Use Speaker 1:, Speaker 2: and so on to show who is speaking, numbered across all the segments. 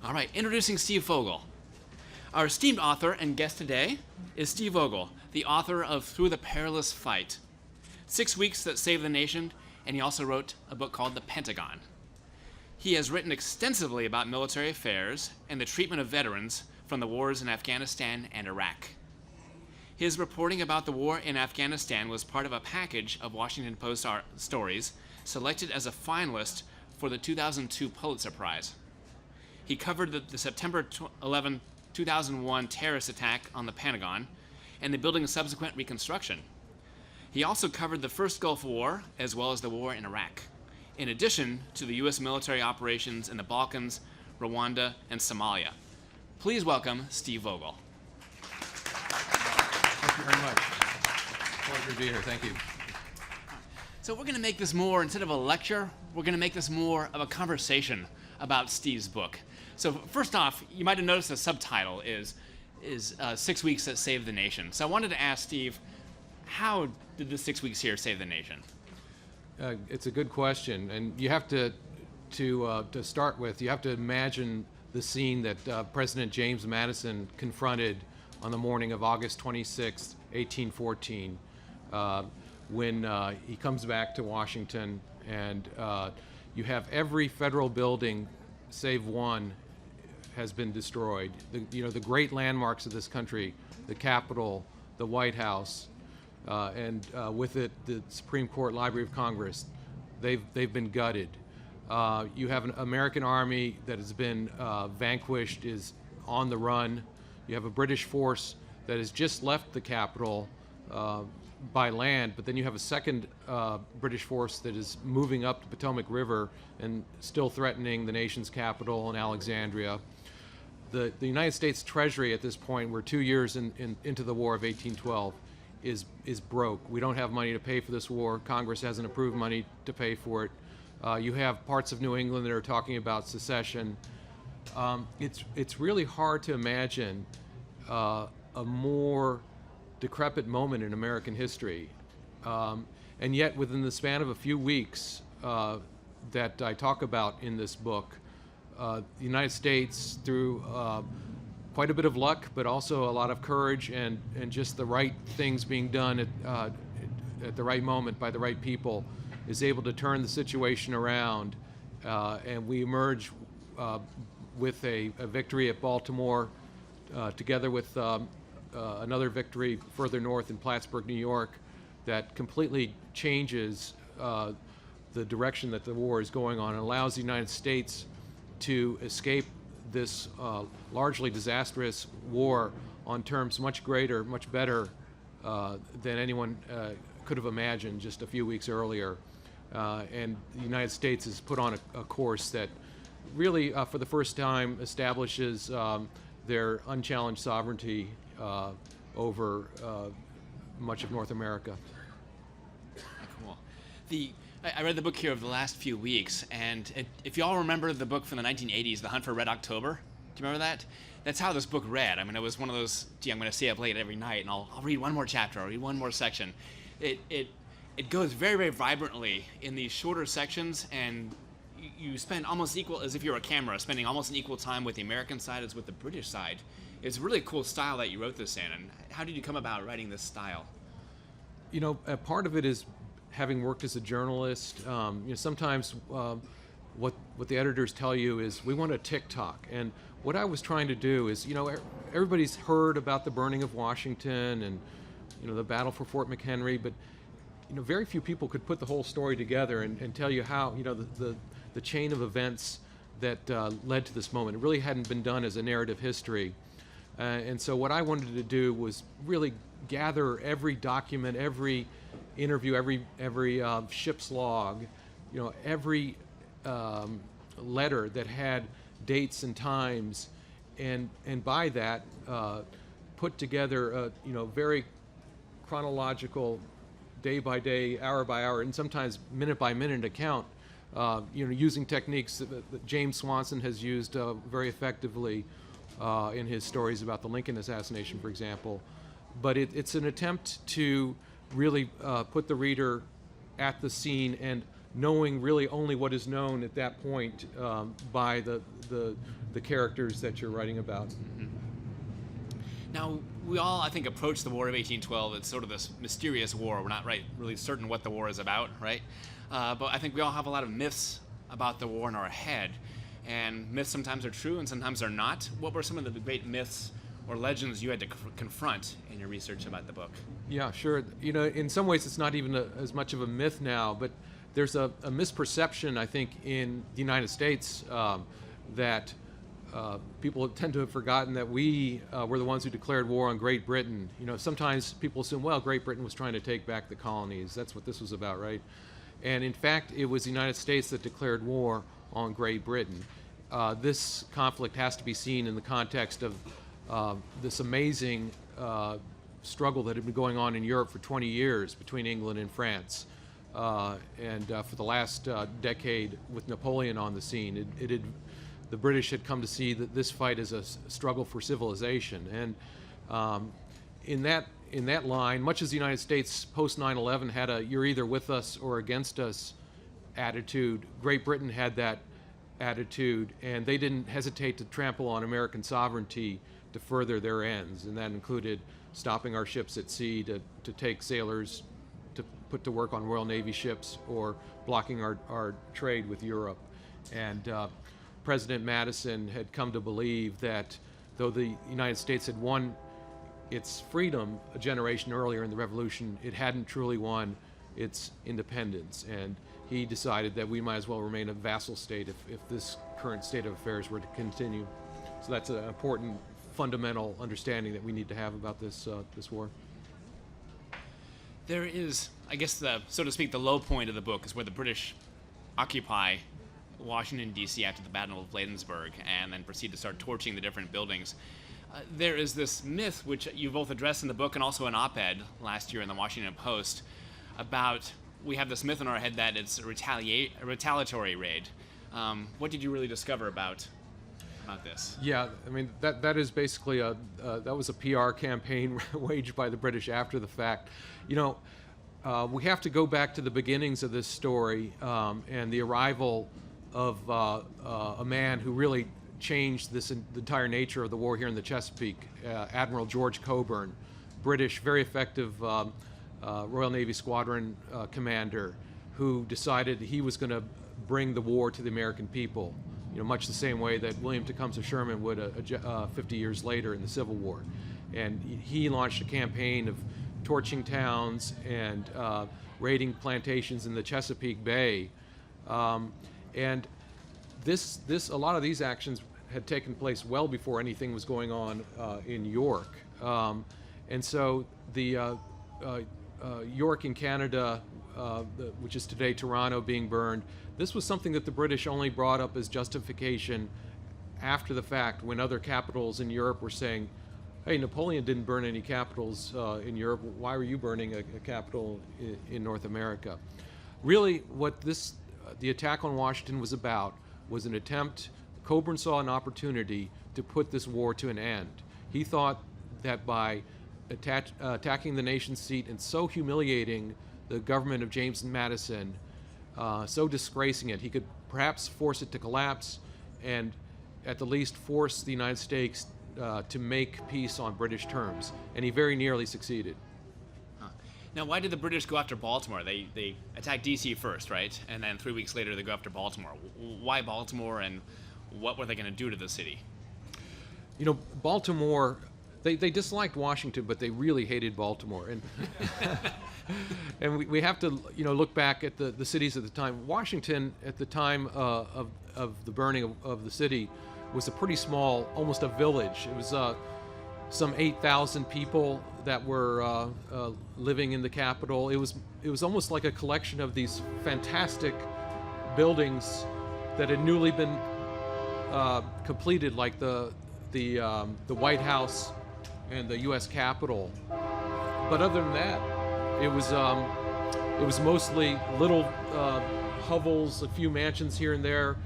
Speaker 1: All right, introducing Steve Vogel. Our esteemed author and guest today is Steve Vogel, the author of Through the Perilous Fight, 6 Weeks That Saved the Nation, and he also wrote a book called The Pentagon. He has written extensively about military affairs and the treatment of veterans from the wars in Afghanistan and Iraq. His reporting about the war in Afghanistan was part of a package of Washington Post stories selected as a finalist for the 2002 Pulitzer Prize. He covered the September 11, 2001 terrorist attack on the Pentagon and the building's subsequent reconstruction. He also covered the first Gulf War as well as the war in Iraq, in addition to the U.S. military operations in the Balkans, Rwanda, and Somalia. Please welcome Steve Vogel.
Speaker 2: Thank you very much. Pleasure to be here. Thank you.
Speaker 1: So we're going to make this more, instead of a lecture, we're going to make this more of a conversation about Steve's book. So first off, you might have noticed the subtitle is 6 Weeks That Saved the Nation. So I wanted to ask Steve, how did the 6 weeks here save the nation?
Speaker 2: It's a good question, and you have to start with, you have to imagine the scene that President James Madison confronted on the morning of August 26, 1814, when he comes back to Washington, and you have every federal building, save one, has been destroyed. The great landmarks of this country, the Capitol, the White House, and with it, the Supreme Court, Library of Congress, they've been gutted. You have an American army that has been vanquished, is on the run. You have a British force that has just left the Capitol by land, but then you have a second British force that is moving up the Potomac River and still threatening the nation's capital in Alexandria. The United States Treasury at this point, we're 2 years into the War of 1812, is broke. We don't have money to pay for this war. Congress hasn't approved money to pay for it. You have parts of New England that are talking about secession. It's really hard to imagine a more decrepit moment in American history. And yet within the span of a few weeks that I talk about in this book, the United States, through quite a bit of luck, but also a lot of courage and just the right things being done at the right moment by the right people, is able to turn the situation around, and we emerge with a victory at Baltimore, together with another victory further north in Plattsburgh, New York, that completely changes the direction that the war is going on and allows the United States to escape this largely disastrous war on terms much greater, much better than anyone could have imagined just a few weeks earlier. And the United States has put on a course that really, for the first time, establishes their unchallenged sovereignty over much of North America.
Speaker 1: Cool. I read the book here over the last few weeks, and if you all remember the book from the 1980s, The Hunt for Red October, do you remember that? That's how this book read. I mean, it was one of those, I'm going to stay up late every night, and I'll read one more chapter, I'll read one more section. It goes very, very vibrantly in these shorter sections, and you spend almost equal, as if you're a camera, spending almost an equal time with the American side as with the British side. It's a really cool style that you wrote this in, and how did you come about writing this style?
Speaker 2: You know, a part of it is having worked as a journalist. Sometimes what the editors tell you is, we want a TikTok. And what I was trying to do is, everybody's heard about the burning of Washington and, the battle for Fort McHenry, but, very few people could put the whole story together and tell you how, the chain of events that led to this moment. It really hadn't been done as a narrative history. And so what I wanted to do was really gather every document, every interview, every ship's log, every letter that had dates and times, and by that put together a very chronological, day by day, hour by hour, and sometimes minute by minute account, using techniques that James Swanson has used very effectively in his stories about the Lincoln assassination, for example. But it's an attempt to really put the reader at the scene and knowing really only what is known at that point by the characters that you're writing about.
Speaker 1: Now, we all, I think, approach the War of 1812 as sort of this mysterious war. We're not really certain what the war is about, right? But I think we all have a lot of myths about the war in our head. And myths sometimes are true and sometimes are not. What were some of the great myths or legends you had to confront in your research about the book?
Speaker 2: Yeah, sure. You know, in some ways it's not even as much of a myth now, but there's a misperception, I think, in the United States that people tend to have forgotten that we were the ones who declared war on Great Britain. You know, sometimes people assume, well, Great Britain was trying to take back the colonies. That's what this was about, right? And in fact, it was the United States that declared war on Great Britain. This conflict has to be seen in the context of this amazing struggle that had been going on in Europe for 20 years between England and France. And for the last decade, with Napoleon on the scene, the British had come to see that this fight is a struggle for civilization. And in that line, much as the United States post 9/11 had a "you're either with us or against us" attitude, Great Britain had that attitude, and they didn't hesitate to trample on American sovereignty to further their ends, and that included stopping our ships at sea to take sailors to put to work on Royal Navy ships, or blocking our trade with Europe. And President Madison had come to believe that though the United States had won its freedom a generation earlier in the Revolution, it hadn't truly won its independence. And he decided that we might as well remain a vassal state if this current state of affairs were to continue. So that's an important fundamental understanding that we need to have about this war.
Speaker 1: There is, I guess, so to speak, the low point of the book is where the British occupy Washington, D.C. after the Battle of Bladensburg and then proceed to start torching the different buildings. There is this myth, which you both addressed in the book and also an op-ed last year in the Washington Post, about we have this myth in our head that it's a retaliatory raid. What did you really discover about this?
Speaker 2: Yeah, I mean, that is basically that was a PR campaign waged by the British after the fact. You know, we have to go back to the beginnings of this story and the arrival of a man who really changed the entire nature of the war here in the Chesapeake, Admiral George Cockburn, British, very effective Royal Navy squadron commander, who decided he was going to bring the war to the American people, you know, much the same way that William Tecumseh Sherman would 50 years later in the Civil War. And he launched a campaign of torching towns and raiding plantations in the Chesapeake Bay. And a lot of these actions had taken place well before anything was going on in York. And so the York in Canada, which is today Toronto, being burned, this was something that the British only brought up as justification after the fact, when other capitals in Europe were saying, hey, Napoleon didn't burn any capitals in Europe, why were you burning a capital in North America? Really, what the attack on Washington was about was an attempt. Cockburn saw an opportunity to put this war to an end. He thought that by attacking the nation's seat and so humiliating the government of James Madison, so disgracing it, he could perhaps force it to collapse and at the least force the United States to make peace on British terms. And he very nearly succeeded.
Speaker 1: Now, why did the British go after Baltimore? They attacked D.C. first, right? And then 3 weeks later, they go after Baltimore. Why Baltimore, and what were they going to do to the city?
Speaker 2: You know, Baltimore, they disliked Washington, but they really hated Baltimore. And and we have to, you know, look back at the cities at the time. Washington, at the time of the burning of the city, was a pretty small, almost a village. It was some 8,000 people that were living in the capital. It was almost like a collection of these fantastic buildings that had newly been completed, like the White House and the U.S. Capitol. But other than that, it was mostly little hovels, a few mansions here and there.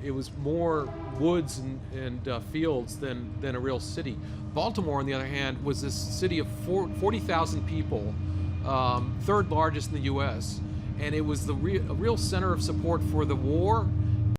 Speaker 2: It was more woods and fields than a real city. Baltimore, on the other hand, was this city of 40,000 people, third largest in the U.S., and it was a real center of support for the war